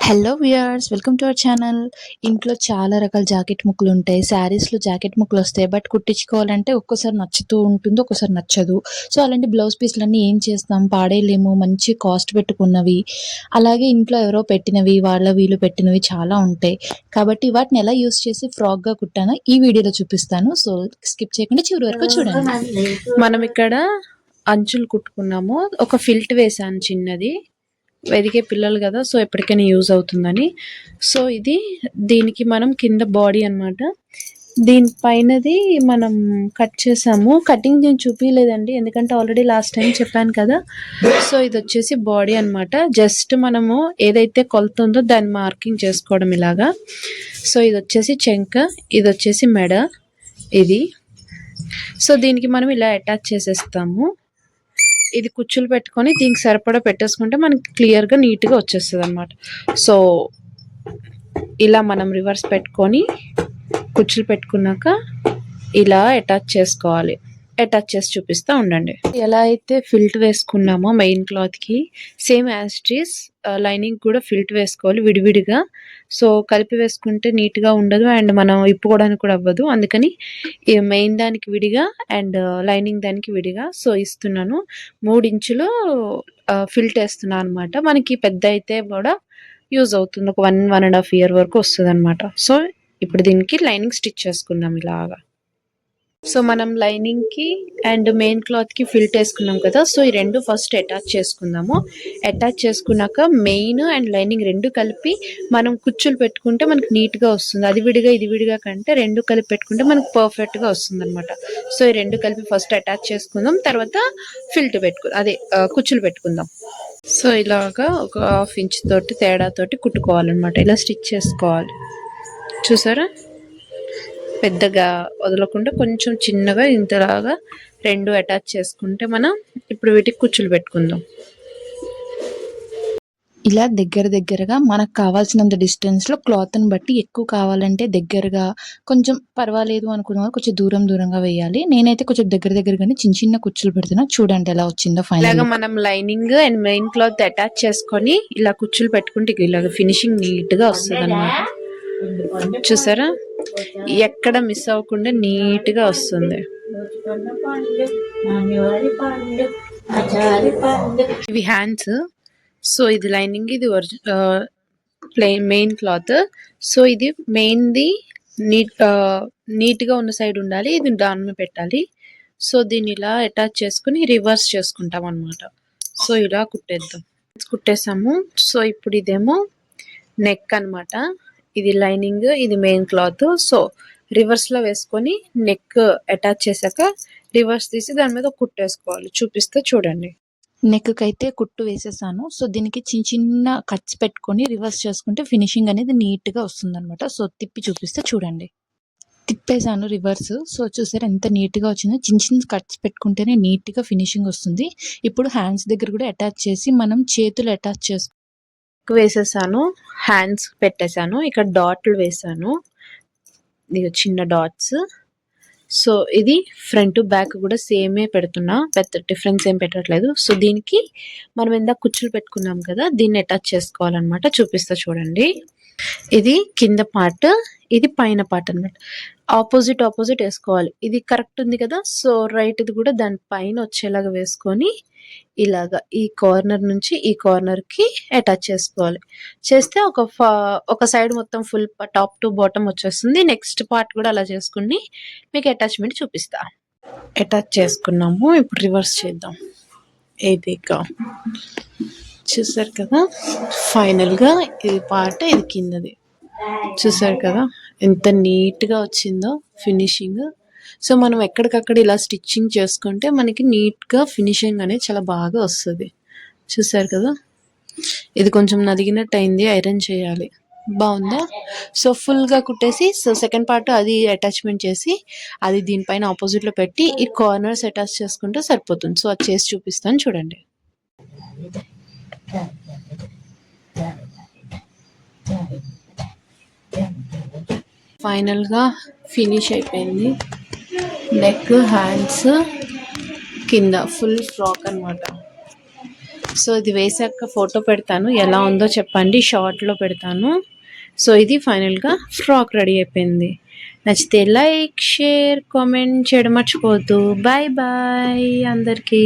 Hello viewers, welcome to our channel. ఇంట్లో చాలా రకాల జాకెట్ ముక్కలు ఉంటాయి. శారీస్లో జాకెట్ ముక్కలు వస్తాయి, బట్ కుట్టించుకోవాలంటే ఒక్కోసారి నచ్చుతూ ఉంటుంది, ఒక్కోసారి నచ్చదు. సో అలాంటి బ్లౌజ్ పీస్లన్నీ ఏం చేస్తాం, పాడేయలేము. మంచి కాస్ట్ పెట్టుకున్నవి, అలాగే ఇంట్లో ఎవరో పెట్టినవి, వీళ్ళు పెట్టినవి చాలా ఉంటాయి. కాబట్టి వాటిని ఎలా యూస్ చేసి ఫ్రాక్గా కుట్టానో ఈ వీడియోలో చూపిస్తాను. సో స్కిప్ చేయకుండా చివరి వరకు చూడండి. మనం ఇక్కడ అంచులు కుట్టుకున్నాము. ఒక ఫిల్ట్ వేసాను చిన్నది, ఎదిగే పిల్లలు కదా, సో ఎప్పటికైనా యూజ్ అవుతుందని. సో దీనికి మనం కింద బాడీ అన్నమాట. దీనిపైనది మనం కట్ చేసాము. కటింగ్ నేను చూపించలేదండి, ఎందుకంటే ఆల్రెడీ లాస్ట్ టైం చెప్పాను కదా. సో ఇది వచ్చేసి బాడీ అన్నమాట. జస్ట్ మనము ఏదైతే కొలత ఉందో దాన్ని మార్కింగ్ చేసుకోవడం ఇలాగా. సో ఇది వచ్చేసి చెంక, ఇది వచ్చేసి మెడ. ఇది సో దీనికి మనం ఇలా అటాచ్ చేసేస్తాము. ఇది కుచ్చులు పెట్టుకొని దీనికి సరిపడా పెట్టేసుకుంటే మనకి క్లియర్గా నీట్గా వచ్చేస్తుంది అనమాట. సో ఇలా మనం రివర్స్ పెట్టుకొని కుచ్చులు పెట్టుకున్నాక ఇలా అటాచ్ చేసుకోవాలి. అటాచ్ చేసి చూపిస్తూ ఉండండి. ఎలా అయితే ఫిల్ట్ వేసుకున్నామో మెయిన్ క్లాత్కి, same as it is lining కూడా ఫిల్ట్ వేసుకోవాలి విడివిడిగా. సో కలిపి వేసుకుంటే నీట్గా ఉండదు అండ్ మనం ఇప్పుకోవడానికి కూడా అవ్వదు. అందుకని మెయిన్ దానికి విడిగా అండ్ లైనింగ్ దానికి విడిగా సో ఇస్తున్నాను. 3 ఇంచులు ఫిల్ట్ వేస్తున్నాను అనమాట. మనకి పెద్ద అయితే కూడా యూజ్ అవుతుంది. ఒక 1.5 ఇయర్ వరకు వస్తుంది అనమాట. సో ఇప్పుడు దీనికి లైనింగ్ స్టిచ్ చేసుకుందాం ఇలాగా. సో మనం లైనింగ్కి అండ్ మెయిన్ క్లాత్కి ఫిల్ట్ వేసుకున్నాం కదా. సో ఈ రెండు ఫస్ట్ అటాచ్ చేసుకుందాము. అటాచ్ చేసుకున్నాక మెయిన్ అండ్ లైనింగ్ రెండు కలిపి మనం కుచ్చులు పెట్టుకుంటే మనకి నీట్గా వస్తుంది. అది విడిగా ఇది విడిగా కంటే రెండు కలిపి పెట్టుకుంటే మనకు పర్ఫెక్ట్గా వస్తుంది అనమాట. సో ఈ రెండు కలిపి ఫస్ట్ అటాచ్ చేసుకుందాం, తర్వాత ఫిల్ట్ కుచ్చులు పెట్టుకుందాం. సో ఇలాగా ఒక 1/2 ఇంచ్ తోటి తేడాతోటి కుట్టుకోవాలన్నమాట. ఇలా స్టిచ్ చేసుకోవాలి. చూసారా, పెద్దగా వదలకుండా కొంచెం చిన్నగా ఇంతలాగా రెండు అటాచ్ చేసుకుంటే మనం ఇప్పుడు వీటికి కుచ్చులు పెట్టుకుందాం. ఇలా దగ్గరగా మనకు కావాల్సినంత డిస్టెన్స్లో క్లాత్ని బట్టి, ఎక్కువ కావాలంటే దగ్గరగా, కొంచెం పర్వాలేదు అనుకున్న వాళ్ళు కొంచెం దూరంగా వేయాలి. నేనైతే కొంచెం దగ్గరగానే చిన్న కుచ్చులు పెడుతున్నా. చూడండి ఎలా వచ్చిందో ఫైనల్. ఇలాగా మనం lining and main cloth attach చేసుకొని ఇలా కుచ్చులు పెట్టుకుంటే ఇలాగ ఫినిషింగ్ నీట్గా వస్తుంది అన్నమాట. చూసారా, ఎక్కడ మిస్ అవ్వకుండా నీట్గా వస్తుంది. ఇవి హ్యాండ్స్. సో ఇది లైనింగ్, ఇది మెయిన్ క్లాత్. సో ఇది మెయిన్ది నీట్గా ఉన్న సైడ్ ఉండాలి, ఇది దాని మీద పెట్టాలి. సో దీన్ని ఇలా అటాచ్ చేసుకుని రివర్స్ చేసుకుంటాం అనమాట. సో ఇలా కుట్టేసాము. సో ఇప్పుడు ఇదేమో నెక్ అనమాట. ఇది లైనింగ్, ఇది మెయిన్ క్లాత్. సో రివర్స్లో వేసుకొని నెక్ అటాచ్ చేశాక రివర్స్ తీసి దాని మీద కుట్టేసుకోవాలి. చూపిస్తే చూడండి. నెక్ అయితే కుట్టు వేసేసాను. సో దీనికి చిన్న కట్స్ పెట్టుకొని రివర్స్ చేసుకుంటే ఫినిషింగ్ అనేది నీట్గా వస్తుంది అనమాట. సో తిప్పి చూపిస్తే చూడండి. తిప్పేసాను రివర్స్. సో చూసారు ఎంత నీట్గా వచ్చిందో. చిన్న కట్స్ పెట్టుకుంటేనే నీట్గా ఫినిషింగ్ వస్తుంది. ఇప్పుడు హ్యాండ్స్ దగ్గర కూడా అటాచ్ చేసి మనం చేతులు అటాచ్ వేసేసాను, హ్యాండ్స్ పెట్టేశాను. ఇక్కడ డాట్లు వేసాను, ఇది చిన్న డాట్స్. సో ఇది ఫ్రంట్ బ్యాక్ కూడా సేమే పెడుతున్నా, పెద్ద డిఫరెన్స్ ఏం పెట్టట్లేదు. సో దీనికి మనం ఇందాక కుచ్చులు పెట్టుకున్నాం కదా, దీన్ని అటాచ్ చేసుకోవాలన్నమాట. చూపిస్తా చూడండి. ఇది కింద పార్ట్, ఇది పైన పార్ట్ అనమాట. ఆపోజిట్ వేసుకోవాలి. ఇది కరెక్ట్ ఉంది కదా. సో రైట్ ఇది కూడా దాని పైన వచ్చేలాగా వేసుకొని ఇలాగా ఈ కార్నర్ నుంచి ఈ కార్నర్కి అటాచ్ చేసుకోవాలి. చేస్తే ఒక సైడ్ మొత్తం ఫుల్ టాప్ టు బాటమ్ వచ్చేస్తుంది. నెక్స్ట్ పార్ట్ కూడా అలా చేసుకుని మీకు అటాచ్మెంట్ చూపిస్తా. అటాచ్ చేసుకున్నాము. ఇప్పుడు రివర్స్ చేద్దాం. ఇదిగా చూసారు కదా, ఫైనల్గా ఇది పార్ట్, ఇది కిందది. చూసారు కదా ఎంత నీట్గా వచ్చిందో ఫినిషింగ్. సో మనం ఎక్కడికక్కడ ఇలా స్టిచ్చింగ్ చేసుకుంటే మనకి నీట్గా ఫినిషింగ్ అనేది చాలా బాగా వస్తుంది. చూసారు కదా, ఇది కొంచెం నలిగినట్టు అయింది, ఐరన్ చేయాలి. బాగుందా? సో ఫుల్గా కుట్టేసి సో సెకండ్ పార్ట్ అది అటాచ్మెంట్ చేసి అది దీనిపైన ఆపోజిట్లో పెట్టి ఈ కార్నర్స్ అటాచ్ చేసుకుంటే సరిపోతుంది. సో అది చేసి చూపిస్తాను చూడండి. ఫైనల్గా ఫినిష్ అయిపోయింది. నెక్, హ్యాండ్స్, కింద ఫుల్ ఫ్రాక్ అనమాట. సో ఇది వేసాక ఫోటో పెడతాను, ఎలా ఉందో చెప్పండి, షార్ట్లో పెడతాను. సో ఇది ఫైనల్గా ఫ్రాక్ రెడీ అయిపోయింది. నచ్చితే లైక్, షేర్, కామెంట్ చేయడం మర్చిపోవద్దు. బాయ్ బాయ్ అందరికీ.